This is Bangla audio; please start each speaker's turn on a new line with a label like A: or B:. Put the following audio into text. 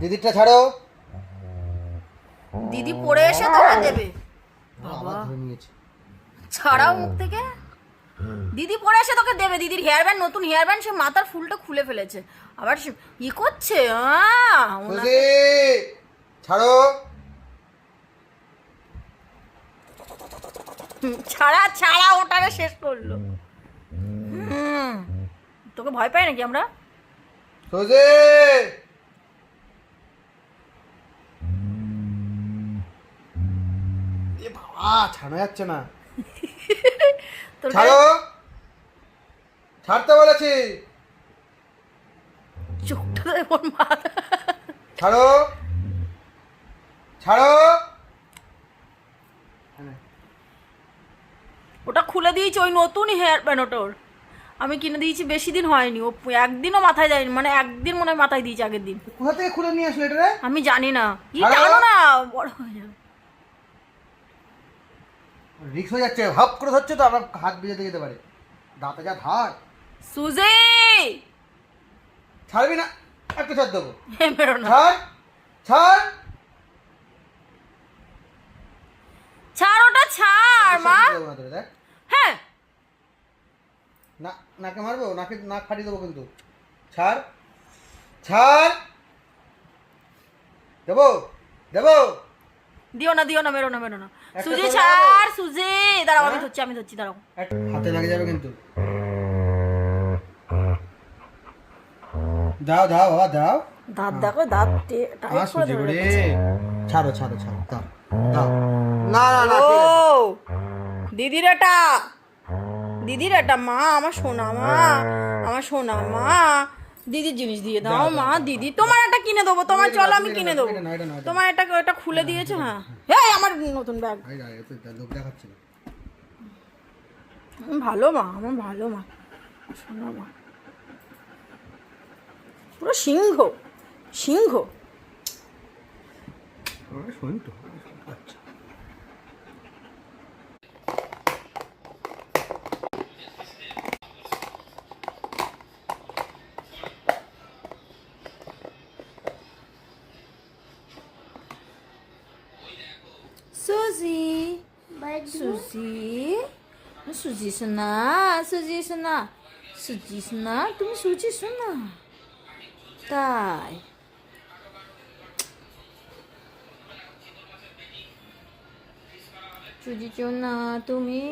A: দিদিরটা ছাড়ো।
B: দিদি পড়ে এসে তোকে দেবে।
A: বাবা ধরে নিয়েছে।
B: ছাড়াও মুখ থেকে। দিদি পড়ে এসে তোকে দেবে। দিদির হেয়ার ব্যান্ড, নতুন হেয়ার ব্যান্ড, সে মাথার ফুলটা খুলে ফেলেছে। আবার ই করছে।
A: সুজি ছাড়ো।
B: ছাড়া ছাড়া ওটারে শেষ করলো। তোকে ভয় পাই নাকি আমরা?
A: সুজি এ বাবা ছাড়া যাচ্ছে না। ছাড়ো, ছাড়তে বলেছি।
B: চোখটা এমন মাথা।
A: ছাড়ো, ছাড়ো।
B: ওটা খুলে দিয়েছি, ওই নতুন হেয়ার ব্যান্ড ওটার আমি কিনে দিয়েছি, বেশি দিন হয়নি। ও একদিনও মাথায় যায়নি, মানে একদিন মনে হয় মাথায় দিয়েছি আগের দিন।
A: কোথা থেকে খুলে নিয়ে আসলে এটা রে?
B: আমি জানি না। কি জানো না, বড় হয়ে যাবে।
A: রিক্স হয়ে যাচ্ছে, হাফ করে ধরছে তো, আমার হাত বেজে যেতে পারে। দাঁতে যা ধার।
B: সুজি
A: ছাড়বি না? একটা ছাড় দেবো।
B: বেরো না।
A: ছাড়, ছাড়।
B: ছাড় ওটা, ছাড় মা।
A: দেবো না তোরে, দেখ।
B: হ্যাঁ
A: না, নাকে মারবো, নাকে নাক ফাটিয়ে দেবো কিন্তু। ছাড়, ছাড়। দেবো, দেবো।
B: দিও না, দিও না, মেরো না, মেরো না।
A: একটা
B: সুজি
A: করে
B: ছাড়, সুজি দাঁড়াও, আমি
A: হ্যাঁ?
B: ধরছি, আমি ধরছি, দাঁড়াও।
A: হাতে লেগে যাবে কিন্তু। দাও, দাও বাবা, দাও।
B: দাঁত দেখো, দাঁত টাইট করে ধরে রেখেছে।
A: ছাড়ো, ছাড়ো, ছাড়ো, দাও, দাও। না, না, না,
B: ও
A: ঠিক আছে।
B: দিদির এটা, দিদির এটা মা, আমার সোনা মা, আমার সোনা মা। দিদির জিনিস দিয়ে দাও মা। দিদি তোমার একটা কিনে দেবো, তোমার চলো আমি কিনে দেবো। তোমার এটা এটা খুলে দিয়েছে। হ্যাঁ হ্যাঁ, আমার নতুন ব্যাগ।
A: লোক দেখাচ্ছে না।
B: ভালো মা, আমার ভালো মা, সোনা মা, পুরো সিংহ, সিংহ।
A: শোন তো, আচ্ছা।
B: সুজি, সুজি, সুজি সোনা, সুজি সোনা, সুজি সোনা, তুমি সুজি সোনা। তাই সুজি সোনা তুমি।